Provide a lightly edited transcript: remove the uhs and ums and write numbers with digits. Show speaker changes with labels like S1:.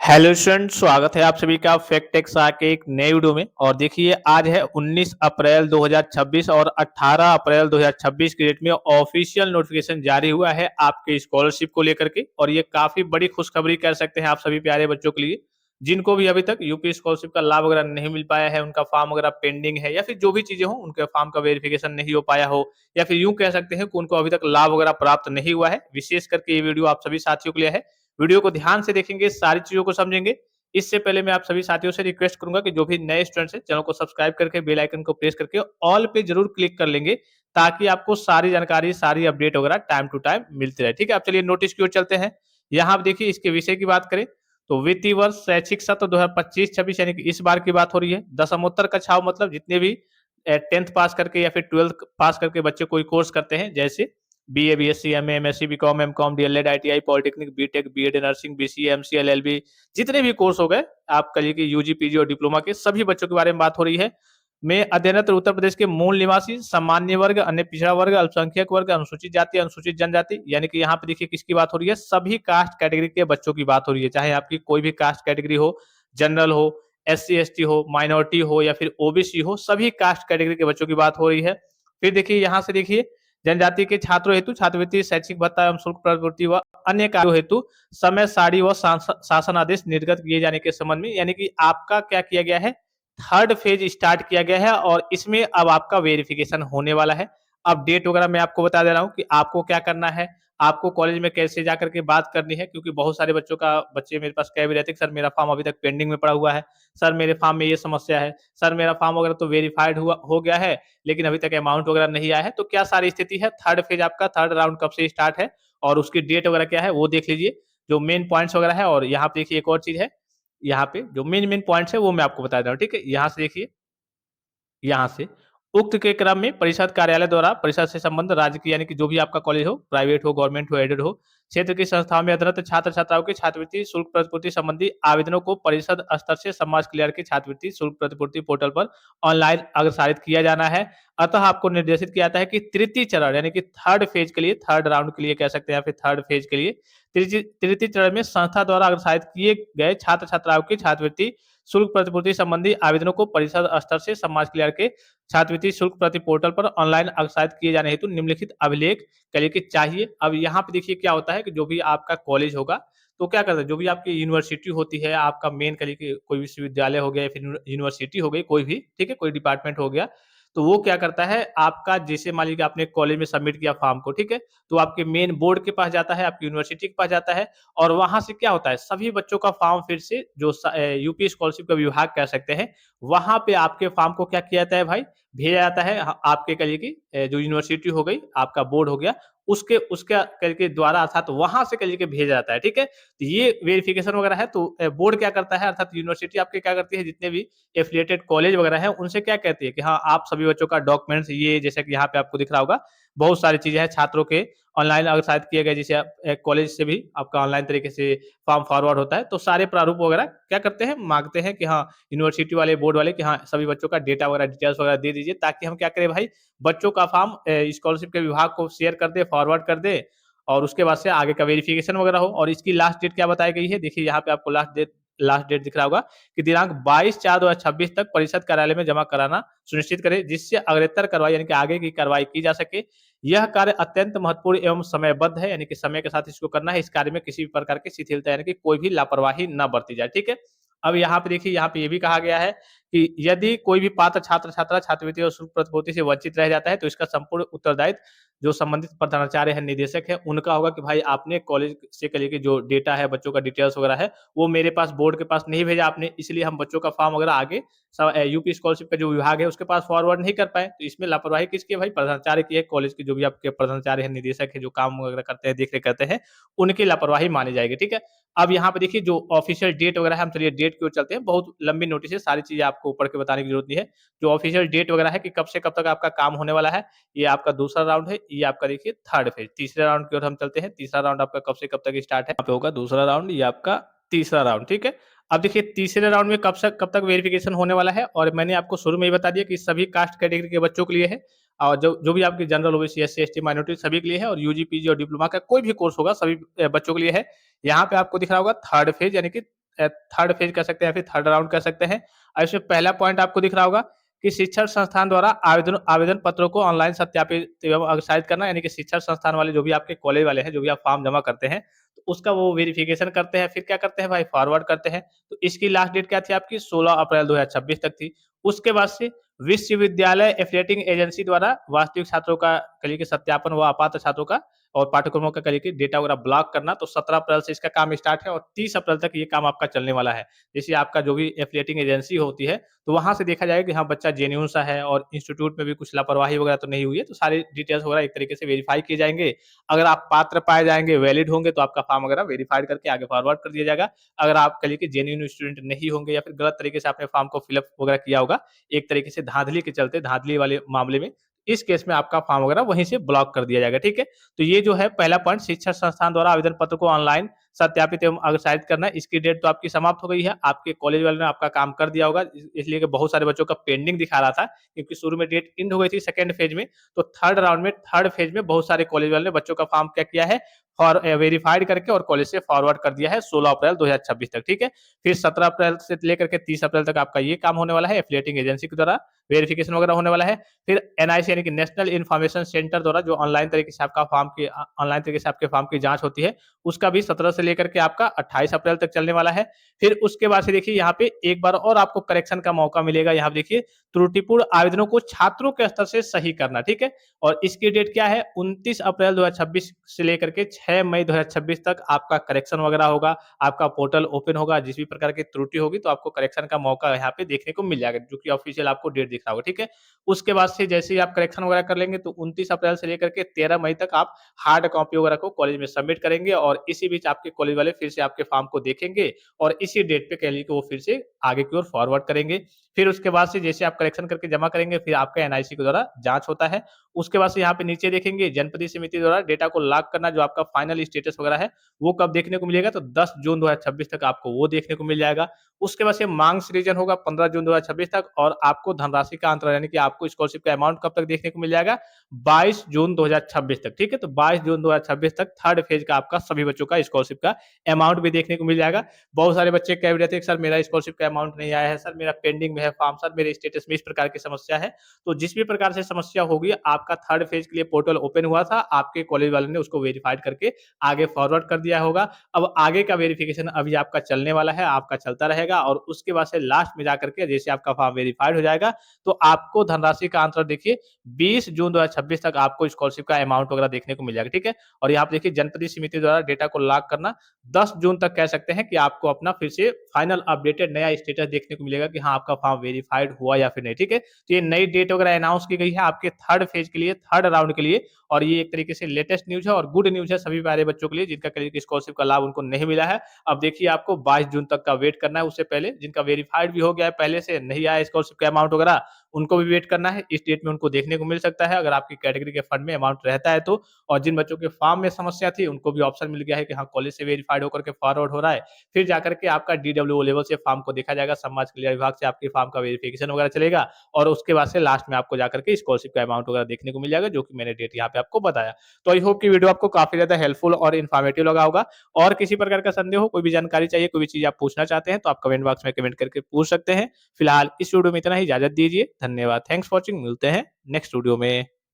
S1: Hello student, स्वागत है आप सभी का फैक्ट टेक्स के एक नए वीडियो में। और देखिए, आज है 19 अप्रैल 2026 और 18 अप्रैल 2026 की डेट में ऑफिशियल नोटिफिकेशन जारी हुआ है आपके स्कॉलरशिप को लेकर के। और ये काफी बड़ी खुशखबरी कह सकते हैं आप सभी प्यारे बच्चों के लिए, जिनको भी अभी तक यूपी स्कॉलरशिप का लाभ वगैरह नहीं मिल पाया है, उनका फॉर्म वगैरह पेंडिंग है, या फिर जो भी चीजें हो उनके फॉर्म का वेरिफिकेशन नहीं हो पाया हो, या फिर यूं कह सकते हैं कि उनको अभी तक लाभ वगैरह प्राप्त नहीं हुआ है। विशेष करके ये वीडियो आप सभी साथियों के लिए है। वीडियो को ध्यान से देखेंगे, सारी चीजों को समझेंगे। इससे पहले मैं आप सभी साथियों से रिक्वेस्ट करूंगा कि जो भी नए स्टूडेंट्स हैं, चैनल को सब्सक्राइब करके बेल आइकन को प्रेस करके ऑल पे जरूर क्लिक कर लेंगे, ताकि आपको सारी जानकारी, सारी अपडेट वगैरह टाइम टू टाइम मिलती रहे। ठीक है, अब चलिए नोटिस की ओर चलते हैं। यहाँ आप देखिए, इसके विषय की बात करें तो वित्तीय वर्ष शैक्षिक सत्र 2025-26 यानी कि इस बार की बात हो रही है। दसमोत्तर कक्षाओं मतलब जितने भी 10th पास करके या फिर 12th पास करके बच्चे कोई कोर्स करते हैं, जैसे BA, BSc, MA, MSc, BCom, MCom, DElEd, ITI, polytechnic, BTech, BEd, nursing, BCA, MCA, LLB, जितने भी कोर्स हो गए आप कहिए कि यूजी, पीजी और डिप्लोमा के सभी बच्चों के बारे में बात हो रही है। में अध्ययनरत उत्तर प्रदेश के मूल निवासी, सामान्य वर्ग, अन्य पिछड़ा वर्ग, अल्पसंख्यक वर्ग, अनुसूचित जाति, अनुसूचित जनजाति, यानी कि यहाँ पे देखिए किसकी बात हो रही है, सभी कास्ट कैटेगरी के बच्चों की बात हो रही है। चाहे आपकी कोई भी कास्ट कैटेगरी हो, जनरल हो, एससी एसटी हो, माइनॉरिटी हो या फिर ओबीसी हो, सभी कास्ट कैटेगरी के बच्चों की बात हो रही है। फिर देखिए, यहाँ से देखिए, जनजाति के छात्रों हेतु छात्रवृत्ति, शैक्षिक भत्ता एवं शुल्क प्रतिपूर्ति व अन्य कार्यों हेतु समय सारणी व शासन आदेश निर्गत किए जाने के संबंध में, यानी कि आपका क्या किया गया है, थर्ड फेज स्टार्ट किया गया है और इसमें अब आपका वेरिफिकेशन होने वाला है। अब डेट वगैरह मैं आपको बता दे रहा हूँ कि आपको क्या करना है, आपको कॉलेज में कैसे जाकर के बात करनी है, क्योंकि बहुत सारे बच्चे मेरे पास कह भी रहते हैं कि सर मेरा फॉर्म अभी तक पेंडिंग में पड़ा हुआ है, सर मेरे फॉर्म में ये समस्या है, सर मेरा फॉर्म वगैरह तो वेरीफाइड हुआ हो गया है, लेकिन अभी तक अमाउंट वगैरह नहीं आया है। तो क्या सारी स्थिति है, थर्ड फेज आपका, थर्ड राउंड कब से स्टार्ट है और उसकी डेट वगैरह क्या है वो देख लीजिए, जो मेन पॉइंट्स वगैरह है। और यहाँ पे देखिए एक और चीज है, यहाँ पे जो मेन मेन पॉइंट्स है वो मैं आपको बता दे रहा हूँ। ठीक है, यहाँ से देखिए, यहाँ से उक्त के क्रम में परिषद कार्यालय द्वारा परिषद से संबंध राज्य की, यानी कि जो भी आपका कॉलेज हो, प्राइवेट हो, गवर्नमेंट हो, एडेड हो, क्षेत्र की संस्थाओं में अध्ययनरत छात्र छात्राओं की छात्रवृत्ति शुल्क प्रतिपूर्ति संबंधी आवेदनों को परिषद स्तर से समाज कल्याण की छात्रवृत्ति शुल्क प्रतिपूर्ति पोर्टल पर ऑनलाइन अग्रसारित किया जाना है। अतः आपको निर्देशित किया जाता है कि तृतीय चरण यानी कि थर्ड फेज के लिए, थर्ड राउंड के लिए कह सकते हैं, या फिर थर्ड फेज के लिए तृतीय चरण में संस्था द्वारा अग्रसारित किए गए छात्र छात्राओं की छात्रवृत्ति शुल्क प्रतिपूर्ति संबंधी आवेदनों को परिषद स्तर से समाज कल्याण के छात्रवृत्ति शुल्क प्रति पोर्टल पर ऑनलाइन अग्रसारित किए जाने हेतु निम्नलिखित अभिलेख के लिए चाहिए। अब यहाँ पे देखिए क्या होता है कि जो भी आपका कॉलेज होगा, तो क्या करता है, जो भी आपकी यूनिवर्सिटी होती है, आपका मेन करिए कि कोई विश्वविद्यालय हो गया या फिर यूनिवर्सिटी हो गई, कोई भी, ठीक है, कोई डिपार्टमेंट हो गया, तो वो क्या करता है, आपका जैसे मान लीजिए आपने कॉलेज में सबमिट किया फॉर्म को, ठीक है, तो आपके मेन बोर्ड के पास जाता है, आपकी यूनिवर्सिटी के पास जाता है, और वहां से क्या होता है, सभी बच्चों का फॉर्म फिर से जो यूपी स्कॉलरशिप का विभाग कह सकते हैं, वहां पे आपके फॉर्म को क्या किया जाता है भाई, भेजा जाता है आपके करिए कि जो यूनिवर्सिटी हो गई, आपका बोर्ड हो गया, उसके उसके करके द्वारा, अर्थात वहां से करिए कि भेजा जाता है। ठीक है, तो ये वेरिफिकेशन वगैरह है। तो बोर्ड क्या करता है, अर्थात यूनिवर्सिटी आपके क्या करती है, जितने भी एफिलिएटेड कॉलेज वगैरह है उनसे क्या कहती है कि हाँ, आप सभी बच्चों का डॉक्यूमेंट्स, ये जैसे कि यहाँ पे आपको दिख रहा होगा, बहुत सारी चीजें हैं छात्रों के ऑनलाइन अग्रसारित किए गए, जैसे कॉलेज से भी आपका ऑनलाइन तरीके से फॉर्म फॉरवर्ड होता है, तो सारे प्रारूप वगैरह क्या करते हैं, मांगते हैं कि हाँ, यूनिवर्सिटी वाले, बोर्ड वाले, कि हाँ, सभी बच्चों का डेटा वगैरह, डिटेल्स वगैरह दे दीजिए, ताकि हम क्या करें भाई, बच्चों का फॉर्म स्कॉलरशिप के विभाग को शेयर कर दे, फॉरवर्ड कर दे, और उसके बाद से आगे का वेरिफिकेशन वगैरह हो। और इसकी लास्ट डेट क्या बताई गई है, देखिए यहाँ पे आपको लास्ट डेट दिख रहा होगा कि दिनांक 22/4/2026 तक परिषद कार्यालय में जमा कराना सुनिश्चित करें, जिससे अग्रेतर कार्रवाई यानी कि आगे की कार्रवाई की जा सके। यह कार्य अत्यंत महत्वपूर्ण एवं समयबद्ध है, यानी कि समय के साथ इसको करना है। इस कार्य में किसी भी प्रकार की शिथिलता यानी कि कोई भी लापरवाही न बरती जाए। ठीक है, अब यहाँ पे देखिए, यहाँ पे ये भी कहा गया है कि यदि कोई भी पात्र छात्र छात्रा छात्रवृत्ति और शुल्क प्रतिपूर्ति से वंचित रह जाता है, तो इसका संपूर्ण उत्तरदायित्व जो संबंधित प्रधानाचार्य है, निदेशक है, उनका होगा कि भाई आपने कॉलेज से लेके जो डेटा है, बच्चों का डिटेल्स वगैरह है, वो मेरे पास, बोर्ड के पास नहीं भेजा आपने, इसलिए हम बच्चों का फॉर्म वगैरह आगे यूपी स्कॉलरशिप का जो विभाग है उसके पास फॉरवर्ड नहीं कर पाए। तो इसमें लापरवाही किसकी है भाई, प्रधानाचार्य की है, कॉलेज के जो भी आपके प्रधानाचार्य है, निदेशक है, जो काम वगैरह करते हैं, देख रेख करते हैं, उनकी लापरवाही मानी जाएगी। ठीक है, अब यहाँ पे देखिए जो ऑफिशियल डेट वगैरह है, हम चलिए डेट की ओर चलते हैं। बहुत लंबी नोटिस है, सारी चीजें आपको ऊपर के बताने की जरूरत नहीं है। जो ऑफिशियल डेट वगैरह है कि कब से कब तक आपका काम होने वाला है, ये आपका दूसरा राउंड है, ये आपका देखिए थर्ड फेज। तीसरे राउंड की ओर हम चलते हैं। तीसरा राउंड आपका कब से कब तक स्टार्ट है, यहाँ पे होगा दूसरा राउंड, ये आपका तीसरा राउंड। ठीक है, अब देखिए तीसरे राउंड में कब से कब तक वेरिफिकेशन होने वाला है, और मैंने आपको शुरू में ही बता दिया कि सभी कास्ट कैटेगरी के बच्चों के लिए है, और जो जो भी आपके general, OBC, SC ST, minority, सभी के लिए है, और यूजी, पीजी और डिप्लोमा का कोई भी कोर्स होगा, सभी बच्चों के लिए है। यहाँ पे आपको दिख रहा होगा थर्ड फेज, यानी कि थर्ड फेज कह सकते हैं या फिर थर्ड राउंड कह सकते हैं। और इसमें पहला पॉइंट आपको दिख रहा होगा कि शिक्षण संस्थान द्वारा आवेदन आवेदन पत्रों को ऑनलाइन सत्यापित एवं अग्रसारित करना, यानी कि शिक्षण संस्थान वाले जो भी आपके कॉलेज वाले हैं, जो भी आप फॉर्म जमा करते हैं, तो उसका वो वेरिफिकेशन करते हैं। फिर क्या करते हैं भाई, फॉरवर्ड करते हैं। तो इसकी लास्ट डेट क्या थी आपकी, 16 अप्रैल 2026 तक थी। उसके बाद से विश्वविद्यालय एफिलिएटिंग एजेंसी द्वारा वास्तविक छात्रों का कहिए कि सत्यापन व अपात्र छात्रों का और पाठ्यक्रमों का कहिए कि डेटा वगैरह ब्लॉक करना। तो 17 अप्रैल से इसका काम स्टार्ट है और 30 अप्रैल तक ये काम आपका चलने वाला है। जैसे आपका जो भी एफिलिएटिंग एजेंसी होती है, तो वहाँ से देखा जाएगा कि हाँ, बच्चा जेन्युइन सा है और इंस्टीट्यूट में भी कुछ लापरवाही वगैरह तो नहीं हुई है, तो सारी डिटेल्स वगैरह एक तरीके से वेरीफाई किए जाएँगे। अगर आप पात्र पाए जाएँगे, वैलिड होंगे, तो आपका फॉर्म वगैरह वेरिफाइड करके आगे फॉरवर्ड कर दिया जाएगा। अगर आप कहिए कि जेन्युइन स्टूडेंट नहीं होंगे या फिर गलत तरीके से आपने फॉर्म को फिलअप वगैरह किया होगा, एक तरीके से धांधली के चलते, धांधली वाले मामले में, इस केस में आपका फॉर्म वगैरह वहीं से ब्लॉक कर दिया जाएगा, ठीक है? तो ये जो है पहला पॉइंट, शिक्षण संस्थान द्वारा आवेदन पत्र को ऑनलाइन सत्यापित एवं अग्रसारित करना, इसकी डेट तो आपकी समाप्त हो गई है। आपके कॉलेज वालों ने आपका काम कर दिया होगा, इसलिए कि बहुत सारे बच्चों का पेंडिंग दिखा रहा था, क्योंकि शुरू में डेट एंड हो गई थी सेकंड फेज में। तो थर्ड राउंड में, थर्ड फेज में बहुत सारे कॉलेज वालों ने बच्चों का फॉर्म क्या किया है, और वेरिफाइड करके और कॉलेज से फॉरवर्ड कर दिया है 16 अप्रैल 2026 तक, ठीक है? फिर 17 अप्रैल से लेकर के 30 अप्रैल तक आपका ये काम होने वाला है, एफिलिएटिंग एजेंसी के द्वारा वेरिफिकेशन वगैरह होने वाला है। फिर एनआईसी यानी कि नेशनल इन्फॉर्मेशन सेंटर द्वारा जो ऑनलाइन तरीके से आपका फॉर्म की ऑनलाइन तरीके से आपके फॉर्म की जाँच होती है, उसका भी 17 से लेकर के आपका 28 अप्रैल तक चलने वाला है। फिर उसके बाद से देखिए यहाँ पे एक बार और आपको करेक्शन का मौका मिलेगा। यहाँ पे देखिए, त्रुटिपूर्ण आवेदनों को छात्रों के स्तर से सही करना, ठीक है? और इसकी डेट क्या है, 29 अप्रैल 2026 से लेकर के 6 मई 2026 तक आपका करेक्शन वगैरह होगा। आपका पोर्टल ओपन होगा, जिस भी प्रकार की त्रुटि होगी तो आपको करेक्शन का मौका यहाँ पे देखने को मिल जाएगा, जो कि ऑफिशियल आपको डेट दिख रहा होगा, ठीक है? उसके बाद से जैसे ही आप करेक्शन वगैरह कर लेंगे, तो 29 अप्रैल से लेकर के 13 मई तक आप हार्ड कॉपी वगैरह को कॉलेज में सबमिट करेंगे, और इसी बीच आपके कॉलेज वाले फिर से आपके फॉर्म को देखेंगे और इसी डेट पे कह लीजिए कि वो फिर से आगे की ओर फॉरवर्ड करेंगे। फिर उसके बाद से जैसे आप करेक्शन करके जमा करेंगे, फिर आपका एनआईसी के द्वारा जाँच होता है। उसके बाद से यहाँ पे नीचे देखेंगे, जनपदीय समिति द्वारा डेटा को लॉक करना, जो आपका फाइनल स्टेटस वगैरह है, वो कब देखने को मिलेगा, तो 10 जून 2026 तक आपको वो देखने को मिल जाएगा। उसके बाद से मार्क्स रीजन होगा 15 जून 2026 तक, और आपको धनराशि का अंतर, यानी कि आपको स्कॉलरशिप का अमाउंट कब तक देखने को मिल जाएगा, 22 जून 2026 तक, ठीक है? तो 22 जून 2026 तक थर्ड फेज का आपका सभी बच्चों का स्कॉलरशिप का अमाउंट भी देखने को मिल जाएगा। बहुत सारे बच्चे कह भी रहे थे कि सर मेरा स्कॉलरशिप का अमाउंट नहीं आया है, सर मेरा पेंडिंग में है फॉर्म, सर मेरे स्टेटस में इस प्रकार की समस्या है। तो जिस भी प्रकार से समस्या होगी, आपका थर्ड फेज के लिए पोर्टल ओपन हुआ था, आपके कॉलेज वालों ने उसको वेरीफाइड करके आगे फॉरवर्ड कर दिया होगा। अब आगे का वेरिफिकेशन अभी आपका चलने वाला है, आपका चलता रहेगा, और उसके बाद से लास्ट में जाकर के जैसे आपका फॉर्म वेरीफाइड हो जाएगा, तो आपको धनराशि का अंतर देखिए 20 जून 2026 तक आपको स्कॉलरशिप का अमाउंट वगैरह देखने को मिल जाएगा, ठीक है? और यहाँ पे देखिए, जनपदीय समिति द्वारा डेटा को लॉक करना, 10 जून तक कह सकते हैं कि आपको अपना फिर से फाइनल अपडेटेड नया स्टेटस देखने को मिलेगा कि हाँ, आपका फॉर्म वेरीफाइड हुआ या फिर नहीं, ठीक है? तो ये नई डेट वगैरह अनाउंस की गई है आपके थर्ड फेज के लिए, थर्ड राउंड के लिए, और ये एक तरीके से लेटेस्ट न्यूज़ है और गुड न्यूज़ है सभी प्यारे बच्चों के लिए, जिनका करियर स्कॉलरशिप का लाभ उनको नहीं मिला है। अब देखिए, आपको 22 जून तक का वेट करना है, उससे पहले जिनका वेरीफाइड भी हो गया है, पहले से नहीं आया स्कॉलरशिप का अमाउंट वगैरह, उनको भी वेट करना है। इस डेट में उनको देखने को मिल सकता है, अगर आपकी कैटेगरी के फंड में अमाउंट रहता है तो। और जिन बच्चों के फॉर्म में समस्या थी, उनको भी ऑप्शन मिल गया है कि हाँ, कॉलेज से वेरीफाइड होकर के फॉरवर्ड हो रहा है। फिर जाकर के आपका डीडब्ल्यूओ लेवल से फॉर्म को देखा जाएगा, समाज कल्याण विभाग से आपके फॉर्म का वेरिफिकेशन वगैरह चलेगा, और उसके बाद से लास्ट में आपको जाकर के स्कॉलरशिप का अमाउंट वगैरह देखने को मिल जाएगा, जो कि मैंने डेट यहाँ पे आपको बताया। तो आई होप कि वीडियो आपको काफ़ी ज़्यादा हेल्पफुल और इन्फॉर्मेटिव लगा होगा। और किसी प्रकार का संदेह हो, कोई भी जानकारी चाहिए, कोई भी चीज़ आप पूछना चाहते हैं, तो आप कमेंट बॉक्स में कमेंट करके पूछ सकते हैं। फिलहाल इस वीडियो में इतना ही, इजाज़त दीजिए। धन्यवाद। Thanks for watching. मिलते हैं नेक्स्ट वीडियो में।